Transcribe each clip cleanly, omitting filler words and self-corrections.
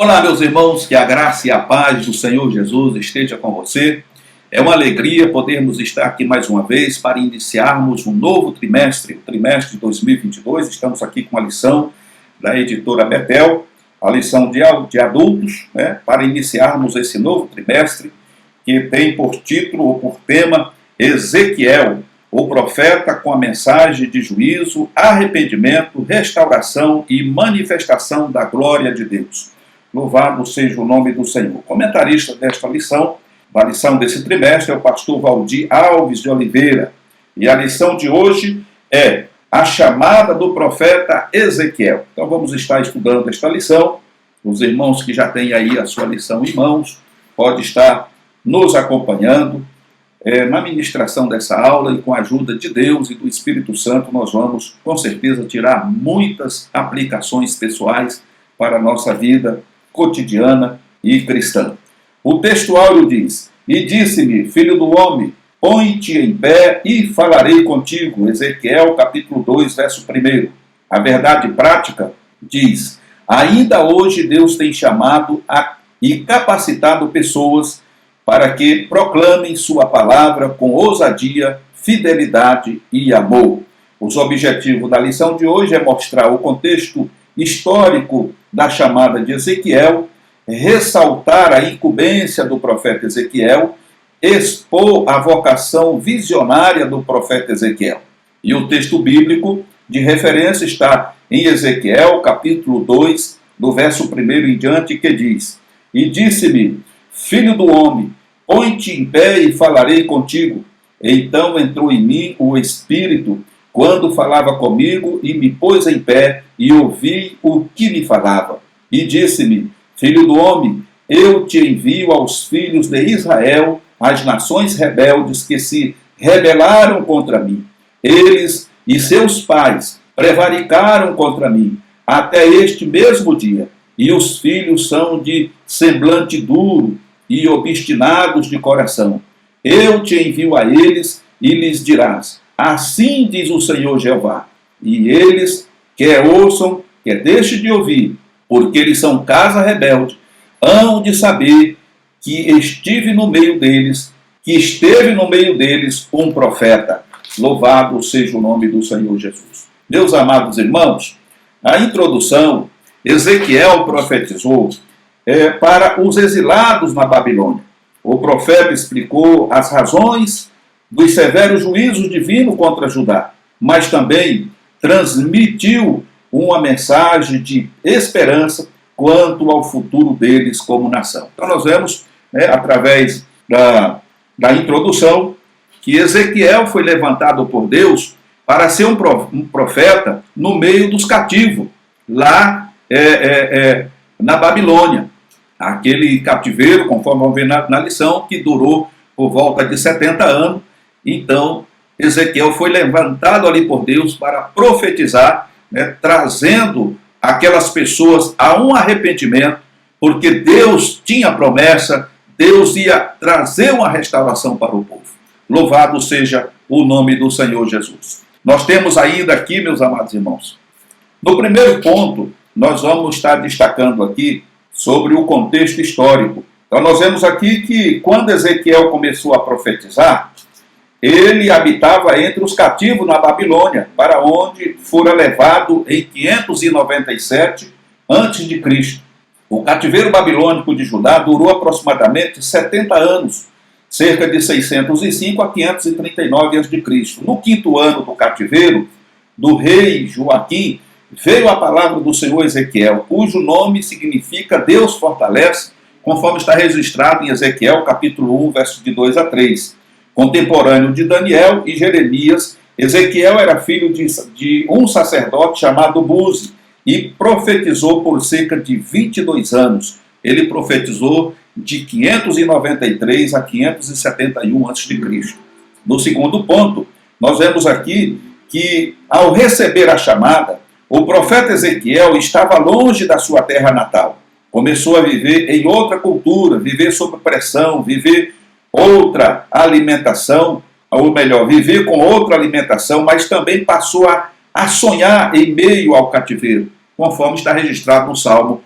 Olá, meus irmãos, que a graça e a paz do Senhor Jesus esteja com você. É uma alegria podermos estar aqui mais uma vez para iniciarmos um novo trimestre, o trimestre de 2022. Estamos aqui com a lição da editora Betel, a lição de adultos, para iniciarmos esse novo trimestre, que tem por título ou por tema Ezequiel, o profeta com a mensagem de juízo, arrependimento, restauração e manifestação da glória de Deus. Louvado seja o nome do Senhor. O comentarista desta lição, da lição desse trimestre, é o pastor Valdir Alves de Oliveira. E a lição de hoje é a chamada do profeta Ezequiel. Então vamos estar estudando esta lição. Os irmãos que já têm aí a sua lição em mãos, podem estar nos acompanhando na ministração dessa aula, e com a ajuda de Deus e do Espírito Santo nós vamos, com certeza, tirar muitas aplicações pessoais para a nossa vida cotidiana e cristã. O texto áureo diz: "E disse-me, filho do homem, põe-te em pé e falarei contigo." Ezequiel capítulo 2, verso 1. A verdade prática diz: ainda hoje Deus tem chamado e capacitado pessoas para que proclamem sua palavra com ousadia, fidelidade e amor. Os objetivos da lição de hoje é mostrar o contexto histórico da chamada de Ezequiel, ressaltar a incumbência do profeta Ezequiel, expor a vocação visionária do profeta Ezequiel. E o texto bíblico de referência está em Ezequiel, capítulo 2, do verso 1 em diante, que diz: "E disse-me, filho do homem, põe-te em pé e falarei contigo. Então entrou em mim o Espírito, quando falava comigo, e me pôs em pé, e ouvi o que me falava. E disse-me, filho do homem, eu te envio aos filhos de Israel, às nações rebeldes que se rebelaram contra mim. Eles e seus pais prevaricaram contra mim, até este mesmo dia. E os filhos são de semblante duro e obstinados de coração. Eu te envio a eles e lhes dirás: assim diz o Senhor Jeová. E eles, quer ouçam, quer deixem de ouvir, porque eles são casa rebelde, hão de saber que esteve no meio deles um profeta." Louvado seja o nome do Senhor Jesus. Meus amados irmãos, a introdução, Ezequiel profetizou para os exilados na Babilônia. O profeta explicou as razões dos severos juízos divinos contra Judá, mas também transmitiu uma mensagem de esperança quanto ao futuro deles como nação. Então nós vemos, através da introdução, que Ezequiel foi levantado por Deus para ser um profeta no meio dos cativos, lá na Babilônia. Aquele cativeiro, conforme vamos ver na lição, que durou por volta de 70 anos. Então, Ezequiel foi levantado ali por Deus para profetizar, trazendo aquelas pessoas a um arrependimento, porque Deus tinha promessa, Deus ia trazer uma restauração para o povo. Louvado seja o nome do Senhor Jesus. Nós temos ainda aqui, meus amados irmãos, no primeiro ponto, nós vamos estar destacando aqui sobre o contexto histórico. Então nós vemos aqui que quando Ezequiel começou a profetizar, ele habitava entre os cativos na Babilônia, para onde fora levado em 597 a.C. O cativeiro babilônico de Judá durou aproximadamente 70 anos, cerca de 605 a 539 a.C. No 5º ano do cativeiro do rei Joaquim, veio a palavra do Senhor Ezequiel, cujo nome significa Deus fortalece, conforme está registrado em Ezequiel capítulo 1, versos de 2 a 3. Contemporâneo de Daniel e Jeremias, Ezequiel era filho de um sacerdote chamado Buzi e profetizou por cerca de 22 anos. Ele profetizou de 593 a 571 a.C. No segundo ponto, nós vemos aqui que, ao receber a chamada, o profeta Ezequiel estava longe da sua terra natal. Começou a viver em outra cultura, viver sob pressão, viver outra alimentação, ou melhor, viver com outra alimentação, mas também passou a sonhar em meio ao cativeiro, conforme está registrado no Salmo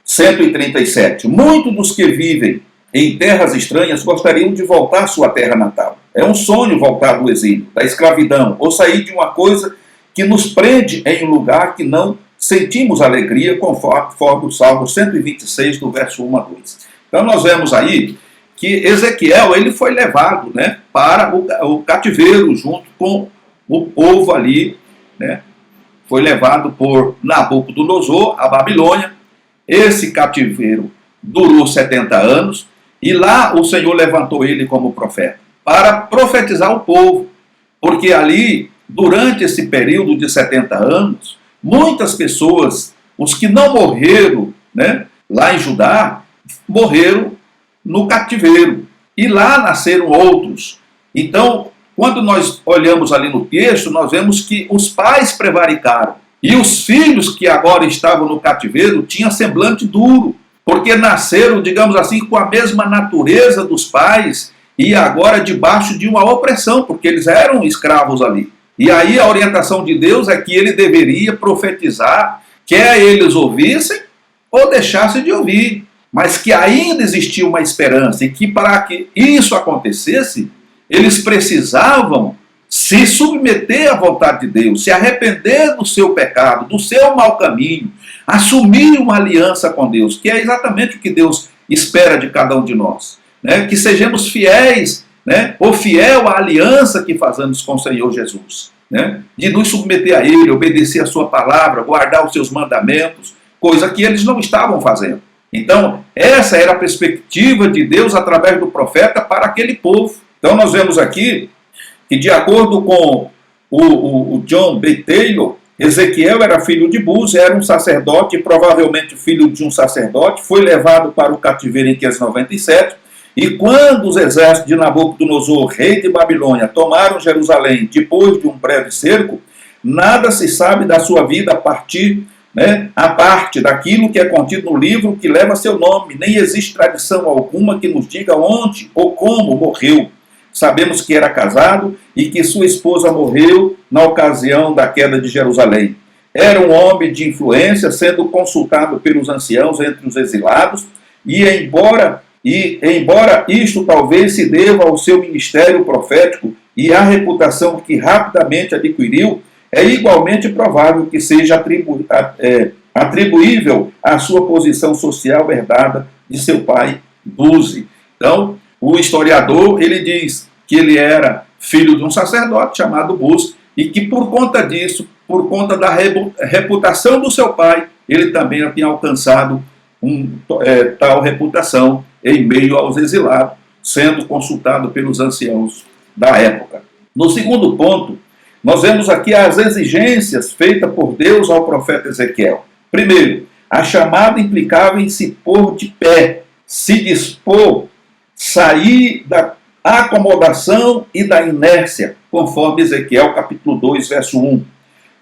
137. Muitos dos que vivem em terras estranhas gostariam de voltar à sua terra natal. É um sonho voltar do exílio, da escravidão, ou sair de uma coisa que nos prende em um lugar que não sentimos alegria, conforme o Salmo 126, do verso 1 a 2. Então nós vemos aí que Ezequiel ele foi levado, né, para o cativeiro junto com o povo ali, né, foi levado por Nabucodonosor à Babilônia. Esse cativeiro durou 70 anos e lá o Senhor levantou ele como profeta para profetizar o povo, porque ali, durante esse período de 70 anos, muitas pessoas, os que não morreram, né, lá em Judá, morreram no cativeiro. E lá nasceram outros. Então, quando nós olhamos ali no texto, nós vemos que os pais prevaricaram. E os filhos que agora estavam no cativeiro tinham semblante duro, porque nasceram, digamos assim, com a mesma natureza dos pais e agora debaixo de uma opressão, porque eles eram escravos ali. E aí a orientação de Deus é que ele deveria profetizar, quer eles ouvissem ou deixassem de ouvir, mas que ainda existia uma esperança e que para que isso acontecesse, eles precisavam se submeter à vontade de Deus, se arrepender do seu pecado, do seu mau caminho, assumir uma aliança com Deus, que é exatamente o que Deus espera de cada um de nós, né? Que sejamos fiéis, né? Ou fiel à aliança que fazemos com o Senhor Jesus, né? De nos submeter a Ele, obedecer a sua palavra, guardar os seus mandamentos, coisa que eles não estavam fazendo. Então, essa era a perspectiva de Deus através do profeta para aquele povo. Então, nós vemos aqui que, de acordo com o John B. Taylor, Ezequiel era filho de Buz, era um sacerdote, provavelmente filho de um sacerdote, foi levado para o cativeiro em 597, e quando os exércitos de Nabucodonosor, rei de Babilônia, tomaram Jerusalém depois de um breve cerco, nada se sabe da sua vida a parte daquilo que é contido no livro que leva seu nome, nem existe tradição alguma que nos diga onde ou como morreu. Sabemos que era casado e que sua esposa morreu na ocasião da queda de Jerusalém. Era um homem de influência, sendo consultado pelos anciãos entre os exilados, e embora isto talvez se deva ao seu ministério profético e à reputação que rapidamente adquiriu, é igualmente provável que seja atribuível à sua posição social herdada de seu pai Buzi. Então, o historiador, ele diz que ele era filho de um sacerdote chamado Buz e que por conta disso, por conta da reputação do seu pai, ele também tinha alcançado tal reputação em meio aos exilados, sendo consultado pelos anciãos da época. No segundo ponto, nós vemos aqui as exigências feitas por Deus ao profeta Ezequiel. Primeiro, a chamada implicava em se pôr de pé, se dispor, sair da acomodação e da inércia, conforme Ezequiel capítulo 2, verso 1.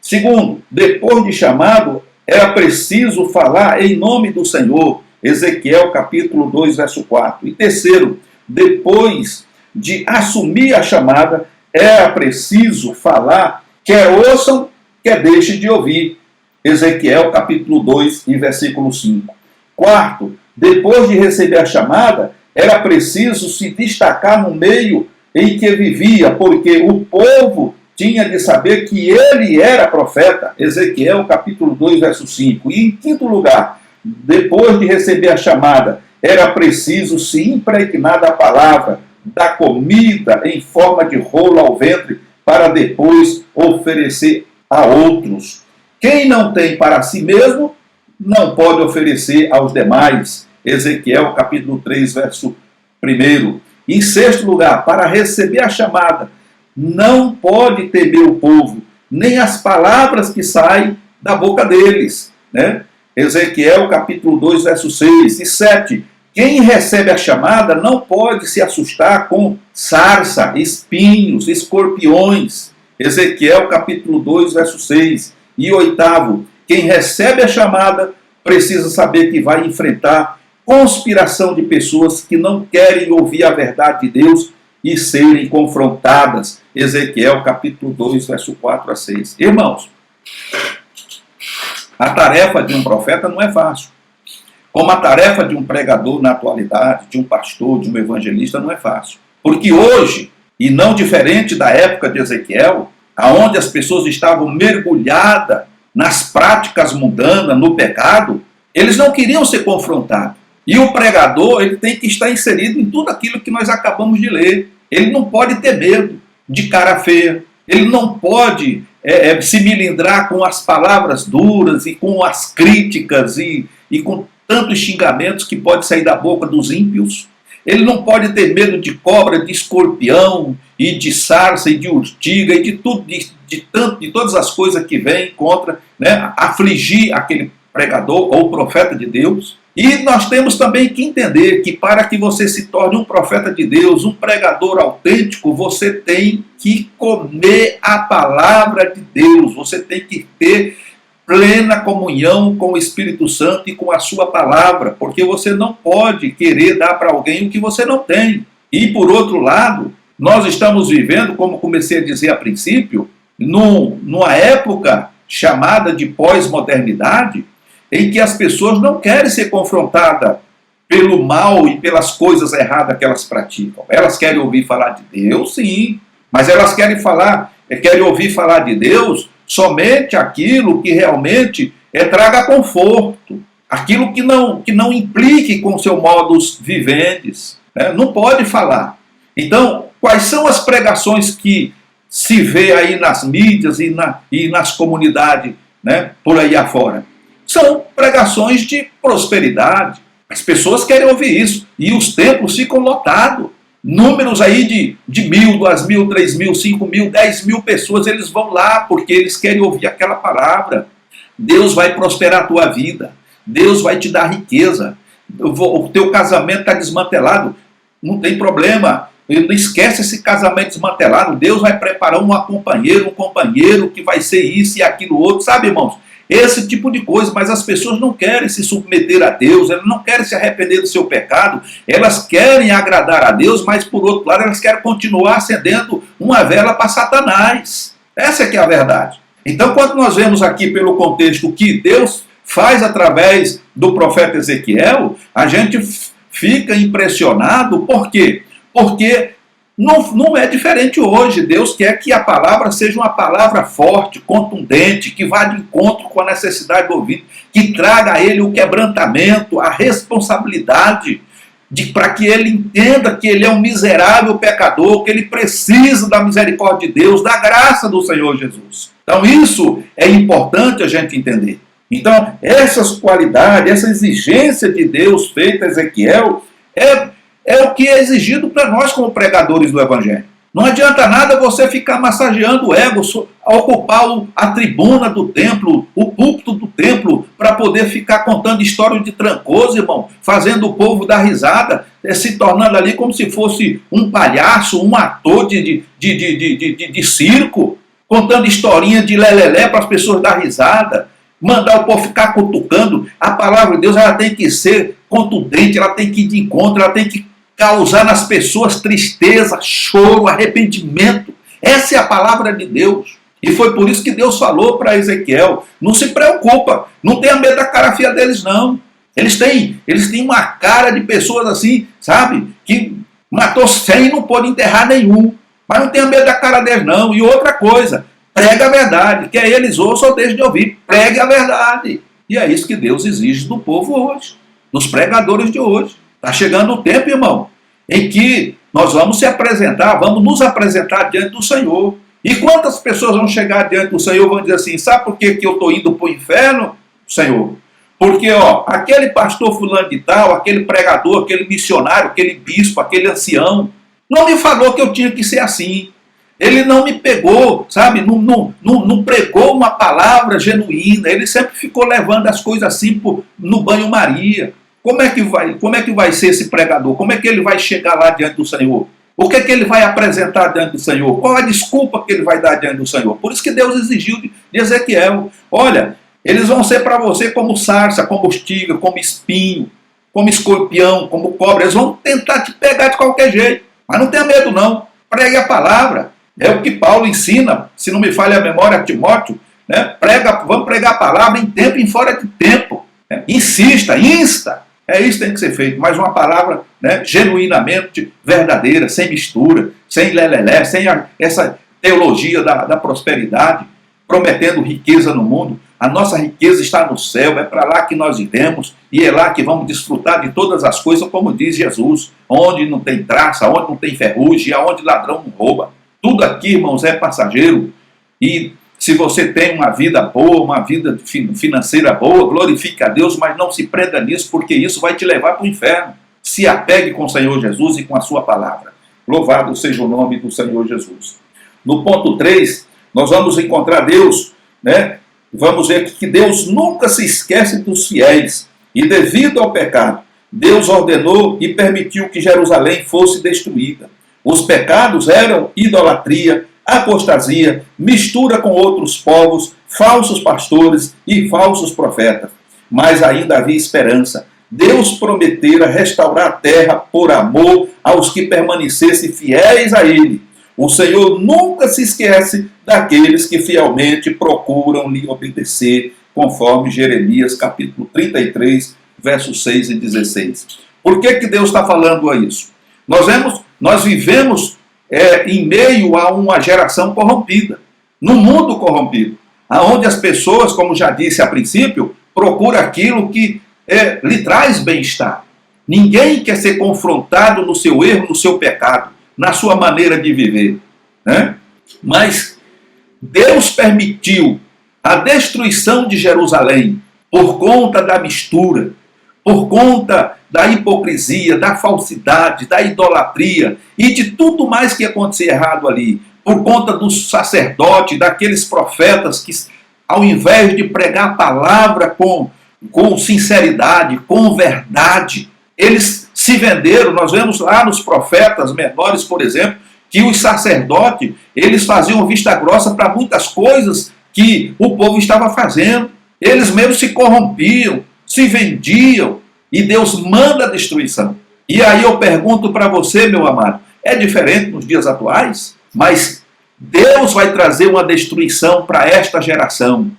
Segundo, depois de chamado, era preciso falar em nome do Senhor, Ezequiel capítulo 2, verso 4. E terceiro, depois de assumir a chamada, era preciso falar, quer ouçam, quer deixem de ouvir, Ezequiel capítulo 2 e versículo 5. Quarto, depois de receber a chamada, era preciso se destacar no meio em que vivia, porque o povo tinha de saber que ele era profeta, Ezequiel capítulo 2, verso 5. E em quinto lugar, depois de receber a chamada, era preciso se impregnar da palavra, da comida em forma de rolo ao ventre, para depois oferecer a outros. Quem não tem para si mesmo, não pode oferecer aos demais. Ezequiel capítulo 3, verso 1. Em sexto lugar, para receber a chamada, não pode temer o povo, nem as palavras que saem da boca deles, né? Ezequiel capítulo 2, verso 6. E 7. Quem recebe a chamada não pode se assustar com sarça, espinhos, escorpiões. Ezequiel capítulo 2, verso 6. E 8. Quem recebe a chamada precisa saber que vai enfrentar conspiração de pessoas que não querem ouvir a verdade de Deus e serem confrontadas. Ezequiel capítulo 2, verso 4 a 6. Irmãos, A tarefa de um profeta não é fácil. Como a tarefa de um pregador na atualidade, de um pastor, de um evangelista, não é fácil. Porque hoje, e não diferente da época de Ezequiel, onde as pessoas estavam mergulhadas nas práticas mundanas, no pecado, eles não queriam ser confrontados. E o pregador, ele tem que estar inserido em tudo aquilo que nós acabamos de ler. Ele não pode ter medo de cara feia. Ele não pode se milindrar com as palavras duras e com as críticas e com tantos xingamentos que pode sair da boca dos ímpios. Ele não pode ter medo de cobra, de escorpião e de sarça e de urtiga e de tudo, de todas as coisas que vêm contra, né, afligir aquele pregador ou profeta de Deus. E nós temos também que entender que para que você se torne um profeta de Deus, um pregador autêntico, você tem que comer a palavra de Deus, você tem que ter plena comunhão com o Espírito Santo e com a sua palavra, porque você não pode querer dar para alguém o que você não tem. E por outro lado, nós estamos vivendo, como comecei a dizer a princípio, numa época chamada de pós-modernidade, em que as pessoas não querem ser confrontadas pelo mal e pelas coisas erradas que elas praticam. Elas querem ouvir falar de Deus, sim, mas elas querem ouvir falar de Deus somente aquilo que realmente traga conforto, aquilo que não implique com seu modus vivendi, né? Não pode falar. Então, quais são as pregações que se vê aí nas mídias e nas comunidades, né, por aí afora? São pregações de prosperidade. As pessoas querem ouvir isso. E os templos ficam lotados. Números aí de 1.000, 2.000, 3.000, 5.000, 10.000 pessoas, eles vão lá porque eles querem ouvir aquela palavra. Deus vai prosperar a tua vida. Deus vai te dar riqueza. O teu casamento está desmantelado. Não tem problema. Não esquece esse casamento desmantelado. Deus vai preparar um companheiro que vai ser isso e aquilo outro. Sabe, irmãos? Esse tipo de coisa, mas as pessoas não querem se submeter a Deus, elas não querem se arrepender do seu pecado, elas querem agradar a Deus, mas por outro lado elas querem continuar acendendo uma vela para Satanás. Essa é que é a verdade. Então, quando nós vemos aqui pelo contexto que Deus faz através do profeta Ezequiel, a gente fica impressionado. Por quê? Porque não é diferente hoje. Deus quer que a palavra seja uma palavra forte, contundente, que vá de encontro com a necessidade do ouvido, que traga a ele o quebrantamento, a responsabilidade, para que ele entenda que ele é um miserável pecador, que ele precisa da misericórdia de Deus, da graça do Senhor Jesus. Então isso é importante a gente entender. Então essas qualidades, essa exigência de Deus feita a Ezequiel é o que é exigido para nós como pregadores do Evangelho. Não adianta nada você ficar massageando o ego, ocupar a tribuna do templo, o púlpito do templo, para poder ficar contando história de Trancoso, irmão, fazendo o povo dar risada, se tornando ali como se fosse um palhaço, um ator de circo, contando historinha de lelelé para as pessoas dar risada, mandar o povo ficar cutucando. A palavra de Deus, ela tem que ser contundente, ela tem que ir de encontro, ela tem que causar nas pessoas tristeza, choro, arrependimento. Essa é a palavra de Deus. E foi por isso que Deus falou para Ezequiel: não se preocupa, não tenha medo da cara feia deles, não. Eles têm uma cara de pessoas assim, sabe, que matou 100 e não pôde enterrar nenhum. Mas não tenha medo da cara deles, não. E outra coisa, pregue a verdade, quer eles ouçam ou deixem de ouvir. Pregue a verdade. E é isso que Deus exige do povo hoje, dos pregadores de hoje. Está chegando o tempo, irmão, em que nós vamos nos apresentar diante do Senhor. E quantas pessoas vão chegar diante do Senhor e vão dizer assim: sabe por que eu estou indo para o inferno, Senhor? Porque aquele pastor fulano de tal, aquele pregador, aquele missionário, aquele bispo, aquele ancião, não me falou que eu tinha que ser assim. Ele não me pegou, sabe? Não pregou uma palavra genuína. Ele sempre ficou levando as coisas assim no banho-maria. Como é que vai ser esse pregador? Como é que ele vai chegar lá diante do Senhor? O que é que ele vai apresentar diante do Senhor? Qual a desculpa que ele vai dar diante do Senhor? Por isso que Deus exigiu de Ezequiel: olha, eles vão ser para você como sarça, como estiga, como espinho, como escorpião, como cobra. Eles vão tentar te pegar de qualquer jeito. Mas não tenha medo, não. Pregue a palavra. É o que Paulo ensina, se não me falha a memória, a Timóteo, né? Vamos pregar a palavra em tempo e fora de tempo. Né? Insista, insta. É isso que tem que ser feito, mas uma palavra, né, genuinamente verdadeira, sem mistura, sem lelelé, sem essa teologia da prosperidade, prometendo riqueza no mundo. A nossa riqueza está no céu, é para lá que nós iremos, e é lá que vamos desfrutar de todas as coisas, como diz Jesus, onde não tem traça, onde não tem ferrugem, e aonde ladrão não rouba. Tudo aqui, irmãos, é passageiro, e se você tem uma vida boa, uma vida financeira boa, glorifique a Deus, mas não se prenda nisso, porque isso vai te levar para o inferno. Se apegue com o Senhor Jesus e com a sua palavra. Louvado seja o nome do Senhor Jesus. No ponto 3, nós vamos encontrar Deus, né? Vamos ver que Deus nunca se esquece dos fiéis. E devido ao pecado, Deus ordenou e permitiu que Jerusalém fosse destruída. Os pecados eram idolatria, apostasia, mistura com outros povos, falsos pastores e falsos profetas. Mas ainda havia esperança. Deus prometera restaurar a terra por amor aos que permanecessem fiéis a Ele. O Senhor nunca se esquece daqueles que fielmente procuram lhe obedecer, conforme Jeremias capítulo 33, versos 6 e 16. Por que Deus está falando isso? Nós vivemos em meio a uma geração corrompida, num mundo corrompido, onde as pessoas, como já disse a princípio, procuram aquilo que lhe traz bem-estar. Ninguém quer ser confrontado no seu erro, no seu pecado, na sua maneira de viver, né? Mas Deus permitiu a destruição de Jerusalém por conta da mistura, por conta da hipocrisia, da falsidade, da idolatria e de tudo mais que acontecia errado ali, por conta dos sacerdotes, daqueles profetas que, ao invés de pregar a palavra com sinceridade, com verdade, eles se venderam. Nós vemos lá nos profetas menores, por exemplo, que os sacerdotes, eles faziam vista grossa para muitas coisas que o povo estava fazendo. Eles mesmos se corrompiam, se vendiam, e Deus manda a destruição. E aí eu pergunto para você, meu amado, é diferente nos dias atuais? Mas Deus vai trazer uma destruição para esta geração.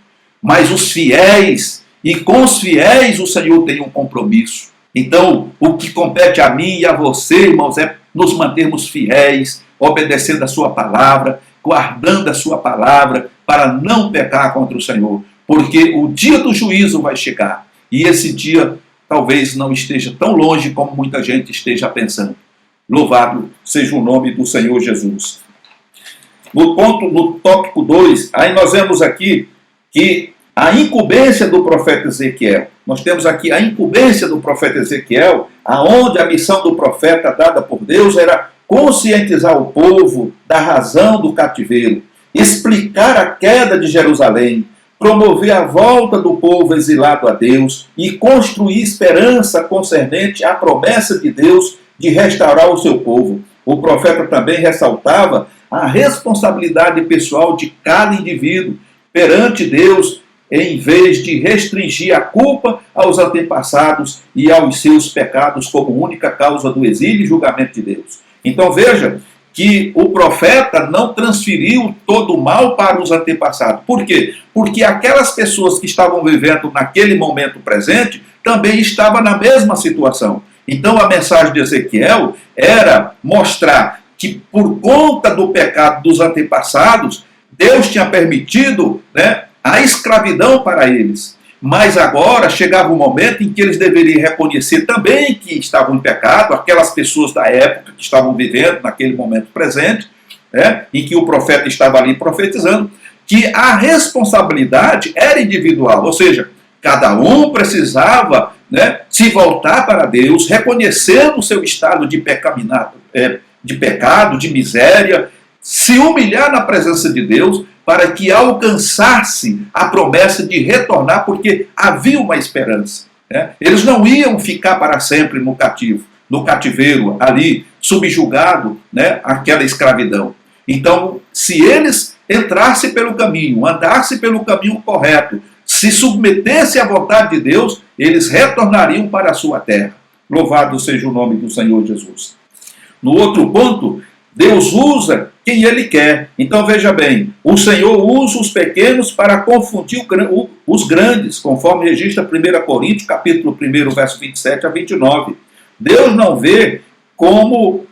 Mas os fiéis, e com os fiéis o Senhor tem um compromisso. Então, o que compete a mim e a você, irmãos, é nos mantermos fiéis, obedecendo a sua palavra, guardando a sua palavra, para não pecar contra o Senhor. Porque o dia do juízo vai chegar. E esse dia talvez não esteja tão longe como muita gente esteja pensando. Louvado seja o nome do Senhor Jesus. No tópico 2, aí nós vemos aqui que a incumbência do profeta Ezequiel. Nós temos aqui a incumbência do profeta Ezequiel, aonde a missão do profeta dada por Deus era conscientizar o povo da razão do cativeiro, explicar a queda de Jerusalém, promover a volta do povo exilado a Deus e construir esperança concernente à promessa de Deus de restaurar o seu povo. O profeta também ressaltava a responsabilidade pessoal de cada indivíduo perante Deus, em vez de restringir a culpa aos antepassados e aos seus pecados como única causa do exílio e julgamento de Deus. Então veja que o profeta não transferiu todo o mal para os antepassados. Por quê? Porque aquelas pessoas que estavam vivendo naquele momento presente também estavam na mesma situação. Então a mensagem de Ezequiel era mostrar que por conta do pecado dos antepassados, Deus tinha permitido, né, a escravidão para eles. Mas agora chegava o momento em que eles deveriam reconhecer também que estavam em pecado, aquelas pessoas da época que estavam vivendo naquele momento presente, né, em que o profeta estava ali profetizando, que a responsabilidade era individual, ou seja, cada um precisava, né, se voltar para Deus, reconhecendo o seu estado de pecado, de miséria, se humilhar na presença de Deus, para que alcançasse a promessa de retornar, porque havia uma esperança. Né? Eles não iam ficar para sempre no cativeiro, ali, subjugado, né, àquela escravidão. Então, se eles entrassem pelo caminho, andassem pelo caminho correto, se submetessem à vontade de Deus, eles retornariam para a sua terra. Louvado seja o nome do Senhor Jesus. No outro ponto, Deus usa quem ele quer. Então veja bem, o Senhor usa os pequenos para confundir os grandes, conforme registra 1 Coríntios, capítulo 1, verso 27 a 29. Deus não vê como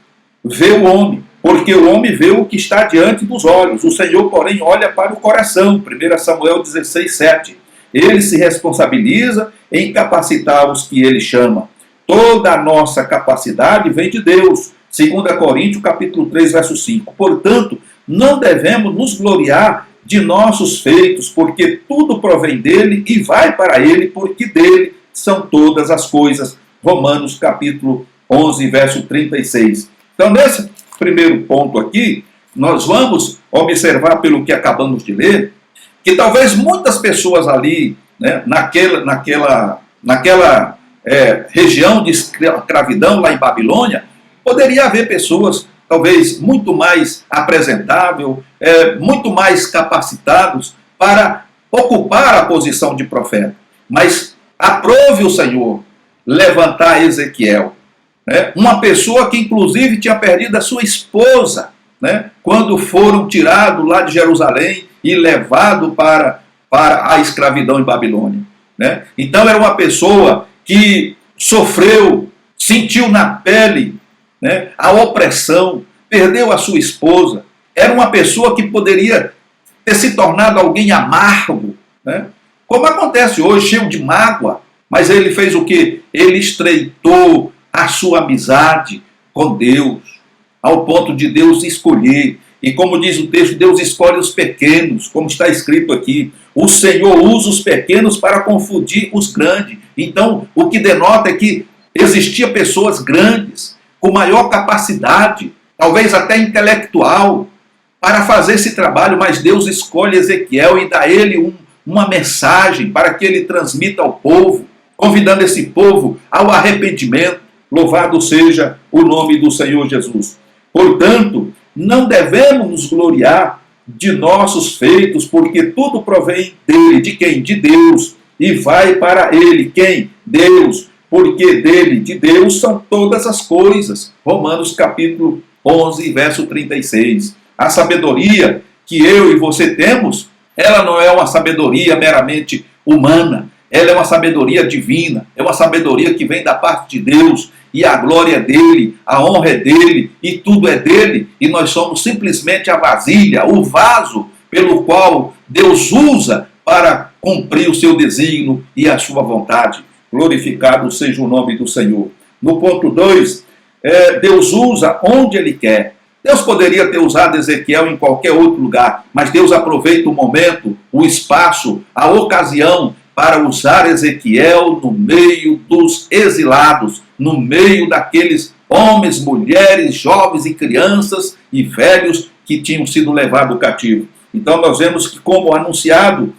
vê o homem, porque o homem vê o que está diante dos olhos. O Senhor, porém, olha para o coração. 1 Samuel 16, 7. Ele se responsabiliza em capacitar os que ele chama. Toda a nossa capacidade vem de Deus. 2 Coríntios, capítulo 3, verso 5. Portanto, não devemos nos gloriar de nossos feitos, porque tudo provém dele e vai para ele, porque dele são todas as coisas. Romanos, capítulo 11, verso 36. Então, nesse primeiro ponto aqui, nós vamos observar, pelo que acabamos de ler, que talvez muitas pessoas ali, né, naquela região de escravidão lá em Babilônia, poderia haver pessoas talvez muito mais apresentáveis, muito mais capacitados para ocupar a posição de profeta. Mas aprove o Senhor levantar Ezequiel, né, uma pessoa que inclusive tinha perdido a sua esposa, né, quando foram tirados lá de Jerusalém e levados para a escravidão em Babilônia, né? Então era uma pessoa que sofreu, sentiu na pele, né, a opressão, perdeu a sua esposa. Era uma pessoa que poderia ter se tornado alguém amargo, né, como acontece hoje, cheio de mágoa. Mas ele fez o quê? Ele estreitou a sua amizade com Deus, ao ponto de Deus escolher. E como diz o texto, Deus escolhe os pequenos, como está escrito aqui. O Senhor usa os pequenos para confundir os grandes. Então, o que denota é que existiam pessoas grandes, com maior capacidade, talvez até intelectual, para fazer esse trabalho, mas Deus escolhe Ezequiel e dá a ele uma mensagem para que ele transmita ao povo, convidando esse povo ao arrependimento. Louvado seja o nome do Senhor Jesus. Portanto, não devemos nos gloriar de nossos feitos, porque tudo provém dele. De quem? De Deus. E vai para ele. Quem? Deus. Porque dele, de Deus, são todas as coisas. Romanos capítulo 11, verso 36. A sabedoria que eu e você temos, ela não é uma sabedoria meramente humana. Ela é uma sabedoria divina. É uma sabedoria que vem da parte de Deus. E a glória é dele, a honra é dele, e tudo é dele, e nós somos simplesmente a vasilha, o vaso pelo qual Deus usa para cumprir o seu desígnio e a sua vontade. Glorificado seja o nome do Senhor. No ponto 2, Deus usa onde ele quer. Deus poderia ter usado Ezequiel em qualquer outro lugar, mas Deus aproveita o momento, o espaço, a ocasião, para usar Ezequiel no meio dos exilados, no meio daqueles homens, mulheres, jovens e crianças e velhos que tinham sido levados cativo. Então nós vemos que, como anunciado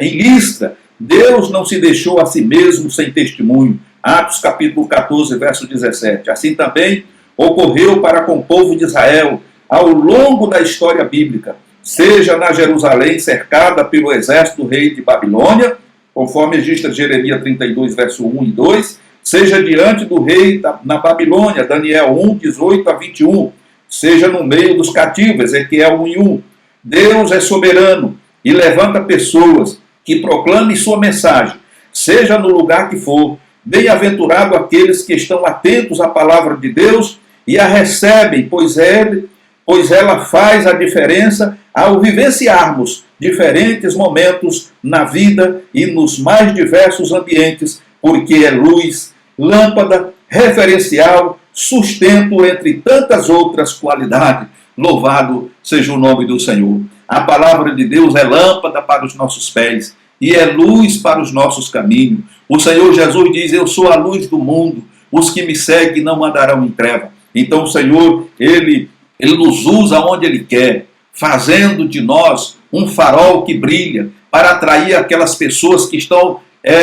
em Listra, Deus não se deixou a si mesmo sem testemunho. Atos capítulo 14, verso 17. Assim também ocorreu para com o povo de Israel ao longo da história bíblica, seja na Jerusalém cercada pelo exército do rei de Babilônia, conforme registra Jeremias 32, verso 1 e 2, seja diante do rei na Babilônia, Daniel 1, 18 a 21, seja no meio dos cativos, Ezequiel 1 e 1. Deus é soberano e levanta pessoas que proclamem sua mensagem, seja no lugar que for. Bem-aventurado aqueles que estão atentos à palavra de Deus e a recebem, pois ela faz a diferença ao vivenciarmos diferentes momentos na vida e nos mais diversos ambientes, porque é luz, lâmpada, referencial, sustento, entre tantas outras qualidades. Louvado seja o nome do Senhor. A palavra de Deus é lâmpada para os nossos pés e é luz para os nossos caminhos. O Senhor Jesus diz: eu sou a luz do mundo, os que me seguem não andarão em treva. Então o Senhor, Ele nos usa onde Ele quer, fazendo de nós um farol que brilha, para atrair aquelas pessoas que estão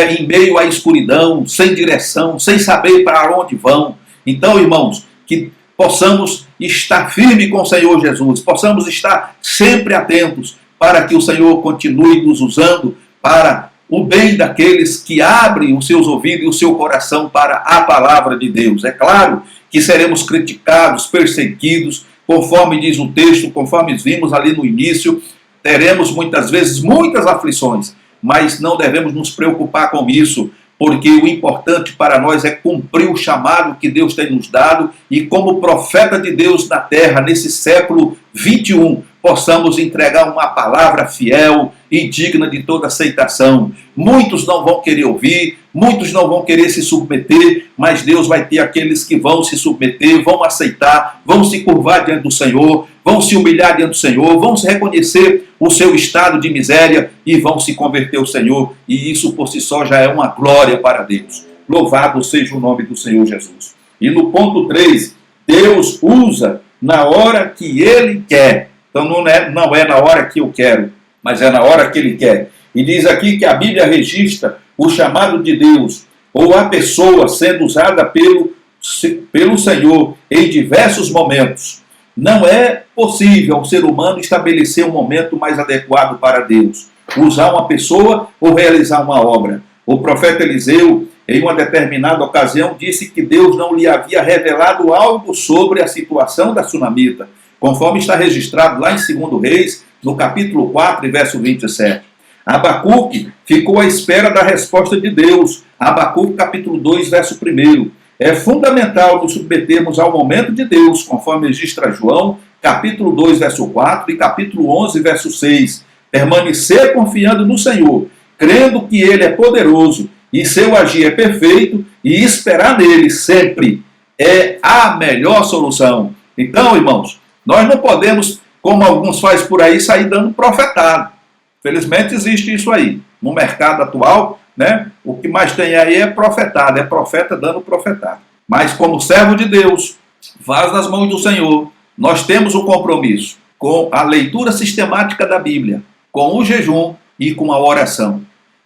em meio à escuridão, sem direção, sem saber para onde vão. Então, irmãos, que possamos estar firmes com o Senhor Jesus, possamos estar sempre atentos, para que o Senhor continue nos usando para o bem daqueles que abrem os seus ouvidos e o seu coração para a palavra de Deus. É claro que seremos criticados, perseguidos, conforme diz o texto, conforme vimos ali no início, teremos muitas vezes muitas aflições, mas não devemos nos preocupar com isso, porque o importante para nós é cumprir o chamado que Deus tem nos dado e como profeta de Deus na terra, nesse século 21, possamos entregar uma palavra fiel e digna de toda aceitação. Muitos não vão querer ouvir, muitos não vão querer se submeter, mas Deus vai ter aqueles que vão se submeter, vão aceitar, vão se curvar diante do Senhor, vão se humilhar diante do Senhor, vão se reconhecer o seu estado de miséria e vão se converter ao Senhor. E isso por si só já é uma glória para Deus. Louvado seja o nome do Senhor Jesus. E no ponto 3, Deus usa na hora que Ele quer. Então não é na hora que eu quero, mas é na hora que Ele quer. E diz aqui que a Bíblia registra o chamado de Deus, ou a pessoa sendo usada pelo Senhor em diversos momentos. Não é possível ao ser humano estabelecer um momento mais adequado para Deus, usar uma pessoa ou realizar uma obra. O profeta Eliseu, em uma determinada ocasião, disse que Deus não lhe havia revelado algo sobre a situação da sunamita, conforme está registrado lá em 2 Reis, no capítulo 4, verso 27. Abacuque ficou à espera da resposta de Deus. Abacuque, capítulo 2, verso 1. É fundamental nos submetermos ao momento de Deus, conforme registra João, capítulo 2, verso 4 e capítulo 11, verso 6. Permanecer confiando no Senhor, crendo que Ele é poderoso e seu agir é perfeito, e esperar nele sempre é a melhor solução. Então, irmãos, nós não podemos, como alguns fazem por aí, sair dando profetado. Felizmente existe isso aí. No mercado atual, né, o que mais tem aí é profetado, é profeta dando profetado. Mas como servo de Deus, vaso nas mãos do Senhor, nós temos o compromisso com a leitura sistemática da Bíblia, com o jejum e com a oração.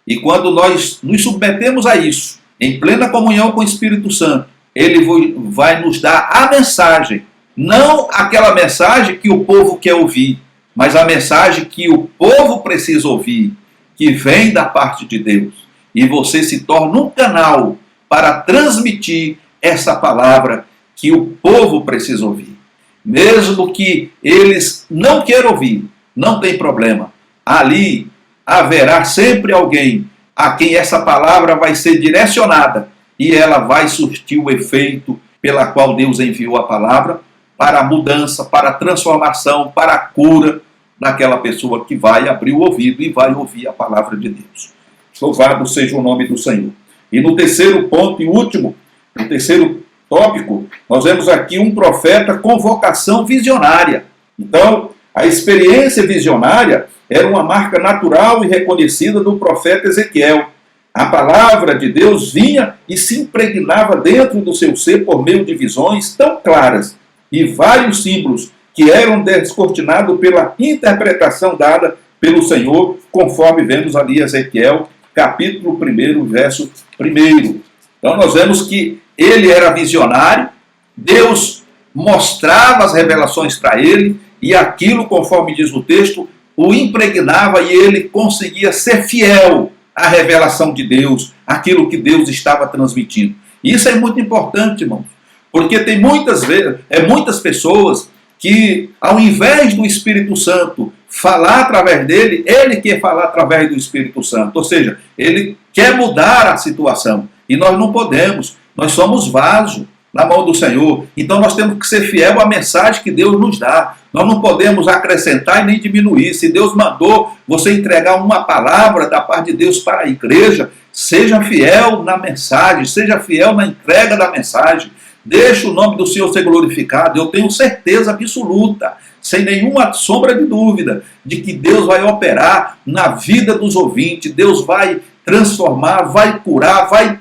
E quando nós nos submetemos a isso, em plena comunhão com o Espírito Santo, Ele vai nos dar a mensagem, não aquela mensagem que o povo quer ouvir, mas a mensagem que o povo precisa ouvir, que vem da parte de Deus. E você se torna um canal para transmitir essa palavra que o povo precisa ouvir. Mesmo que eles não queiram ouvir, não tem problema. Ali haverá sempre alguém a quem essa palavra vai ser direcionada e ela vai surtir o efeito pela qual Deus enviou a palavra para a mudança, para a transformação, para a cura daquela pessoa que vai abrir o ouvido e vai ouvir a palavra de Deus. Louvado seja o nome do Senhor. E no terceiro ponto e último, no terceiro tópico, nós vemos aqui um profeta com vocação visionária. Então, a experiência visionária era uma marca natural e reconhecida do profeta Ezequiel. A palavra de Deus vinha e se impregnava dentro do seu ser por meio de visões tão claras e vários símbolos que eram descortinados pela interpretação dada pelo Senhor, conforme vemos ali Ezequiel, capítulo 1, verso 1. Então nós vemos que ele era visionário, Deus mostrava as revelações para ele, e aquilo, conforme diz o texto, o impregnava e ele conseguia ser fiel à revelação de Deus, aquilo que Deus estava transmitindo. Isso é muito importante, irmãos, porque tem muitas pessoas que, ao invés do Espírito Santo falar através dele, ele quer falar através do Espírito Santo. Ou seja, ele quer mudar a situação. E nós não podemos. Nós somos vaso na mão do Senhor. Então nós temos que ser fiel à mensagem que Deus nos dá. Nós não podemos acrescentar e nem diminuir. Se Deus mandou você entregar uma palavra da parte de Deus para a igreja, seja fiel na mensagem, seja fiel na entrega da mensagem. Deixe o nome do Senhor ser glorificado. Eu tenho certeza absoluta, sem nenhuma sombra de dúvida, de que Deus vai operar na vida dos ouvintes. Deus vai transformar, vai curar, vai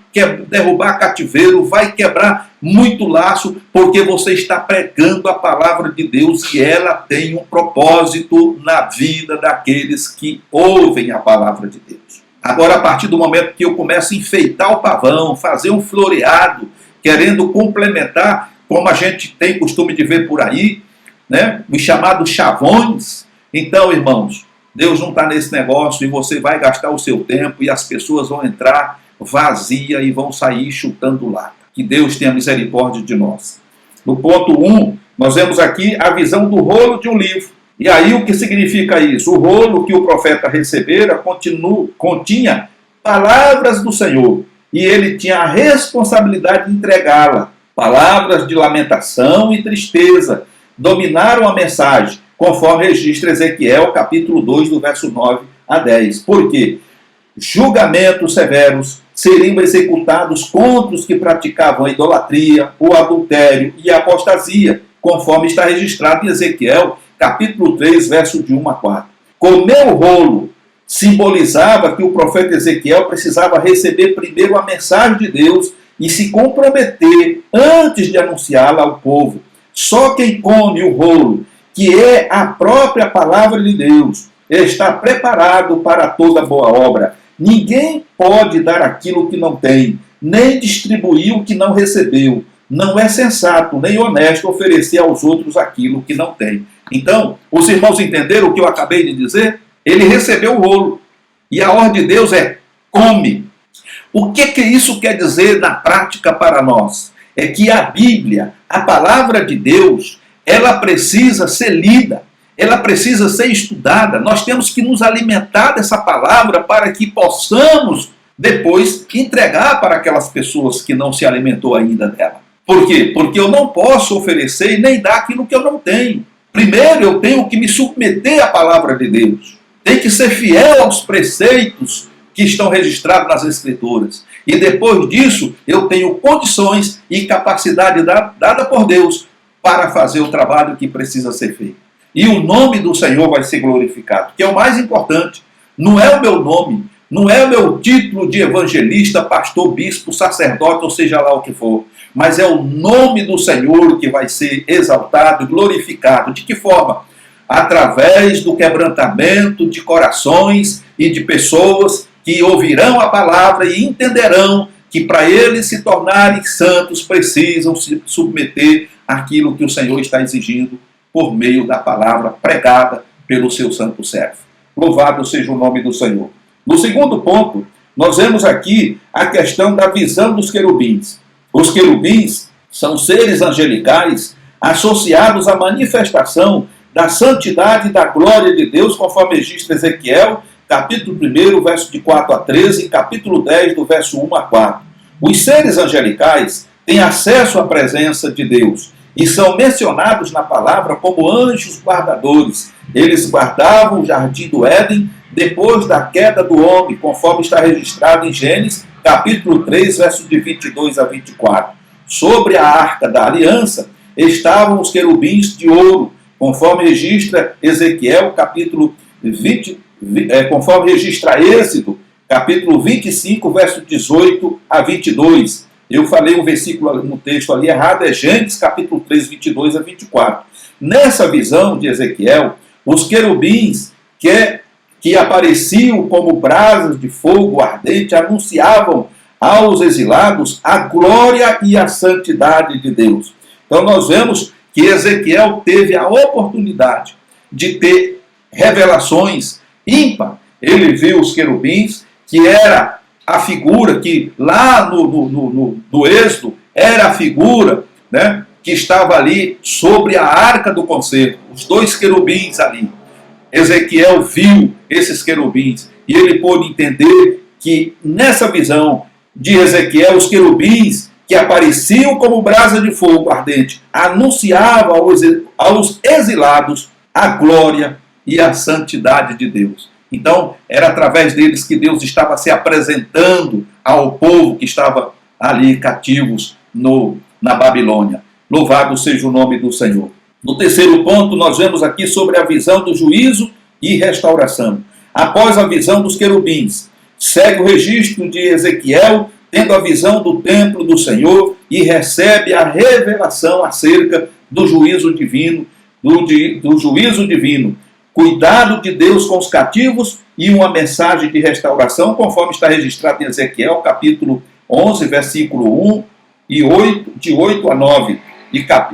derrubar cativeiro, vai quebrar muito laço, porque você está pregando a palavra de Deus e ela tem um propósito na vida daqueles que ouvem a palavra de Deus. Agora, a partir do momento que eu começo a enfeitar o pavão, fazer um floreado, querendo complementar, como a gente tem costume de ver por aí, né, os chamados chavões. Então, irmãos, Deus não está nesse negócio e você vai gastar o seu tempo e as pessoas vão entrar vazia e vão sair chutando lata. Que Deus tenha misericórdia de nós. No ponto 1, Nós vemos aqui a visão do rolo de um livro. E aí o que significa isso? O rolo que o profeta recebera continha palavras do Senhor. E ele tinha a responsabilidade de entregá-la. Palavras de lamentação e tristeza dominaram a mensagem, conforme registra Ezequiel, capítulo 2, do verso 9 a 10. Por quê? Julgamentos severos seriam executados contra os que praticavam a idolatria, o adultério e a apostasia, conforme está registrado em Ezequiel, capítulo 3, verso de 1 a 4. Comer o rolo simbolizava que o profeta Ezequiel precisava receber primeiro a mensagem de Deus e se comprometer antes de anunciá-la ao povo. Só quem come o rolo, que é a própria palavra de Deus, está preparado para toda boa obra. Ninguém pode dar aquilo que não tem, nem distribuir o que não recebeu. Não é sensato nem honesto oferecer aos outros aquilo que não tem. Então, os irmãos entenderam o que eu acabei de dizer? Ele recebeu o rolo. E a ordem de Deus é: come. O que isso quer dizer na prática para nós? É que a Bíblia, a palavra de Deus, ela precisa ser lida, ela precisa ser estudada. Nós temos que nos alimentar dessa palavra para que possamos depois entregar para aquelas pessoas que não se alimentou ainda dela. Por quê? Porque eu não posso oferecer e nem dar aquilo que eu não tenho. Primeiro eu tenho que me submeter à palavra de Deus. Tem que ser fiel aos preceitos que estão registrados nas Escrituras. E depois disso, eu tenho condições e capacidade dada por Deus para fazer o trabalho que precisa ser feito. E o nome do Senhor vai ser glorificado, que é o mais importante. Não é o meu nome, não é o meu título de evangelista, pastor, bispo, sacerdote, ou seja lá o que for. Mas é o nome do Senhor que vai ser exaltado e glorificado. De que forma? Através do quebrantamento de corações e de pessoas que ouvirão a palavra e entenderão que para eles se tornarem santos precisam se submeter àquilo que o Senhor está exigindo por meio da palavra pregada pelo seu santo servo. Louvado seja o nome do Senhor. No segundo ponto, nós vemos aqui a questão da visão dos querubins. Os querubins são seres angelicais associados à manifestação da santidade e da glória de Deus, conforme registra Ezequiel, capítulo 1, verso de 4 a 13, e capítulo 10, do verso 1 a 4. Os seres angelicais têm acesso à presença de Deus e são mencionados na palavra como anjos guardadores. Eles guardavam o jardim do Éden depois da queda do homem, conforme está registrado em Gênesis, capítulo 3, verso de 22 a 24. Sobre a arca da aliança estavam os querubins de ouro, conforme registra Ezequiel, capítulo 20, conforme registra Êxodo, capítulo 25, verso 18 a 22. Eu falei um versículo no texto ali errado, é Gênesis, capítulo 3, 22 a 24. Nessa visão de Ezequiel, os querubins que apareciam como brasas de fogo ardente anunciavam aos exilados a glória e a santidade de Deus. Então nós vemos que Ezequiel teve a oportunidade de ter revelações ímpar. Ele viu os querubins, que era a figura que lá no Êxodo era a figura, né, que estava ali sobre a arca do concerto, os dois querubins ali. Ezequiel viu esses querubins e ele pôde entender que nessa visão de Ezequiel, os querubins que apareciam como brasa de fogo ardente anunciavam aos exilados a glória e a santidade de Deus. Então, era através deles que Deus estava se apresentando ao povo que estava ali cativos na Babilônia. Louvado seja o nome do Senhor. No terceiro ponto, nós vemos aqui sobre a visão do juízo e restauração. Após a visão dos querubins, segue o registro de Ezequiel, tendo a visão do templo do Senhor e recebe a revelação acerca do juízo divino, do juízo divino, cuidado de Deus com os cativos e uma mensagem de restauração, conforme está registrado em Ezequiel, capítulo 11, versículo 1 e 8, de 8 a 9,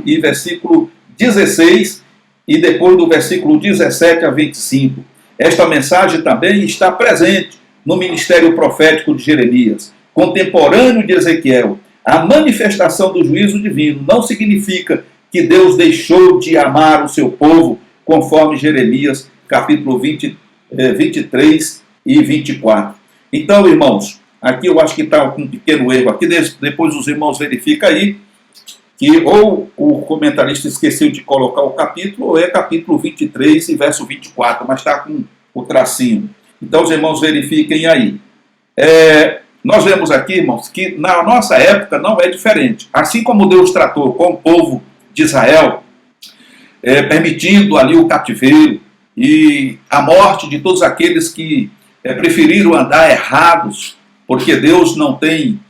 e versículo 16, e depois do versículo 17 a 25. Esta mensagem também está presente no ministério profético de Jeremias, contemporâneo de Ezequiel. A manifestação do juízo divino não significa que Deus deixou de amar o seu povo, conforme Jeremias, capítulo 23 e 24. Então, irmãos, aqui eu acho que está com um pequeno erro aqui, depois os irmãos verificam aí, que ou o comentarista esqueceu de colocar o capítulo, ou é capítulo 23 e verso 24, mas está com o tracinho. Então os irmãos verifiquem aí. Nós vemos aqui, irmãos, que na nossa época não é diferente. Assim como Deus tratou com o povo de Israel, permitindo ali o cativeiro e a morte de todos aqueles que preferiram andar errados, porque Deus não tem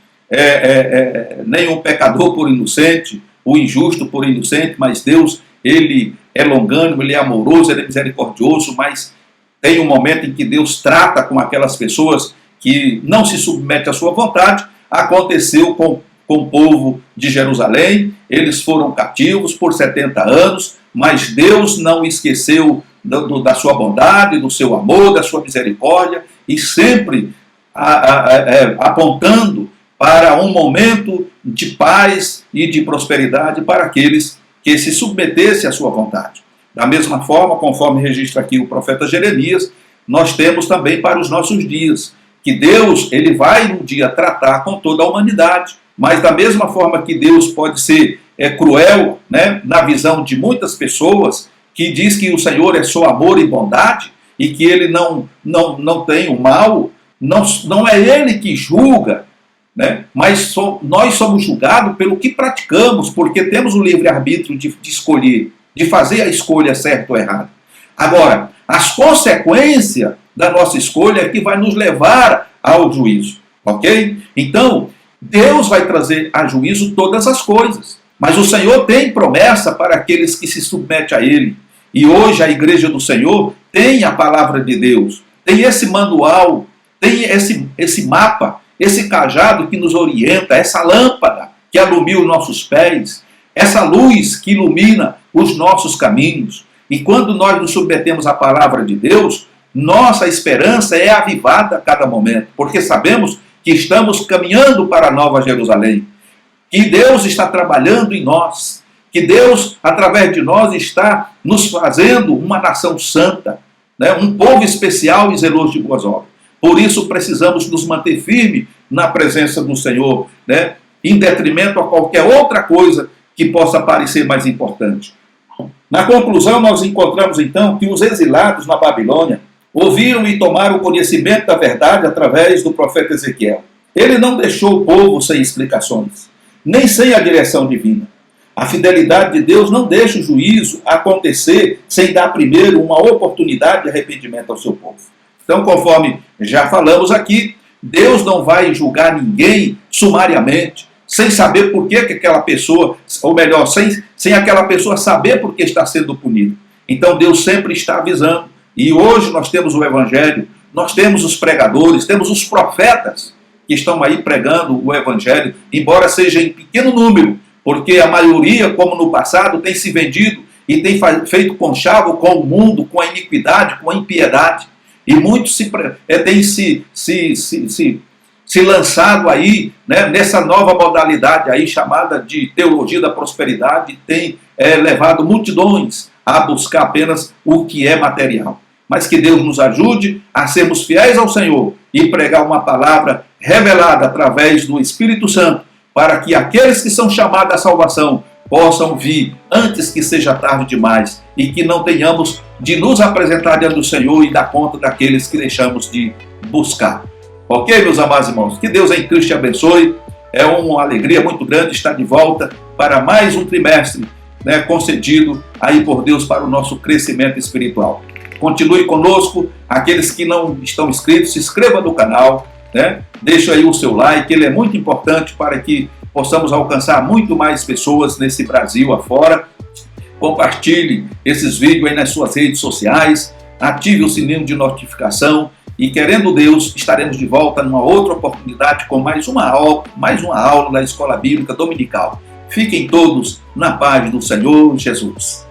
nenhum pecador por inocente, o injusto por inocente, mas Deus, ele é longânimo, ele é amoroso, ele é misericordioso, mas tem um momento em que Deus trata com aquelas pessoas que não se submetem à sua vontade. Aconteceu com o povo de Jerusalém, eles foram cativos por 70 anos, mas Deus não esqueceu da sua bondade, do seu amor, da sua misericórdia, e sempre apontando para um momento de paz e de prosperidade para aqueles que se submetessem à sua vontade. Da mesma forma, conforme registra aqui o profeta Jeremias, nós temos também para os nossos dias, que Deus ele vai um dia tratar com toda a humanidade, mas da mesma forma que Deus pode ser cruel, né, na visão de muitas pessoas, que diz que o Senhor é só amor e bondade, e que ele não tem o mal, não é ele que julga, né? Mas nós somos julgados pelo que praticamos, porque temos o livre-arbítrio de escolher, de fazer a escolha certa ou errada. Agora, as consequências da nossa escolha é que vai nos levar ao juízo, ok? Então, Deus vai trazer a juízo todas as coisas, mas o Senhor tem promessa para aqueles que se submetem a Ele. E hoje a igreja do Senhor tem a palavra de Deus, tem esse manual, tem esse mapa, esse cajado que nos orienta, essa lâmpada que alumia os nossos pés, essa luz que ilumina os nossos caminhos. E quando nós nos submetemos à palavra de Deus, nossa esperança é avivada a cada momento, porque sabemos que estamos caminhando para a Nova Jerusalém, que Deus está trabalhando em nós, que Deus, através de nós, está nos fazendo uma nação santa, né? Um povo especial e zeloso de boas obras. Por isso precisamos nos manter firmes na presença do Senhor, né? Em detrimento a qualquer outra coisa que possa parecer mais importante. Na conclusão, nós encontramos então que os exilados na Babilônia ouviram e tomaram conhecimento da verdade através do profeta Ezequiel. Ele não deixou o povo sem explicações, nem sem a direção divina. A fidelidade de Deus não deixa o juízo acontecer sem dar primeiro uma oportunidade de arrependimento ao seu povo. Então, conforme já falamos aqui, Deus não vai julgar ninguém sumariamente, sem saber por que aquela pessoa, ou melhor, sem aquela pessoa saber por que está sendo punida. Então Deus sempre está avisando. E hoje nós temos o Evangelho, nós temos os pregadores, temos os profetas que estão aí pregando o Evangelho, embora seja em pequeno número, porque a maioria, como no passado, tem se vendido e tem feito conchavo com o mundo, com a iniquidade, com a impiedade. E muitos têm se lançado aí, né, nessa nova modalidade aí chamada de teologia da prosperidade, tem levado multidões a buscar apenas o que é material. Mas que Deus nos ajude a sermos fiéis ao Senhor e pregar uma palavra revelada através do Espírito Santo, para que aqueles que são chamados à salvação possam vir antes que seja tarde demais e que não tenhamos de nos apresentar diante do Senhor e dar conta daqueles que deixamos de buscar. Ok, meus amados irmãos? Que Deus em Cristo te abençoe. É uma alegria muito grande estar de volta para mais um trimestre, né, concedido aí por Deus para o nosso crescimento espiritual. Continue conosco. Aqueles que não estão inscritos, se inscreva no canal, né? Deixe aí o seu like, ele é muito importante para que possamos alcançar muito mais pessoas nesse Brasil afora. Compartilhe esses vídeos aí nas suas redes sociais, ative o sininho de notificação e, querendo Deus, estaremos de volta numa outra oportunidade com mais uma aula da Escola Bíblica Dominical. Fiquem todos na paz do Senhor Jesus.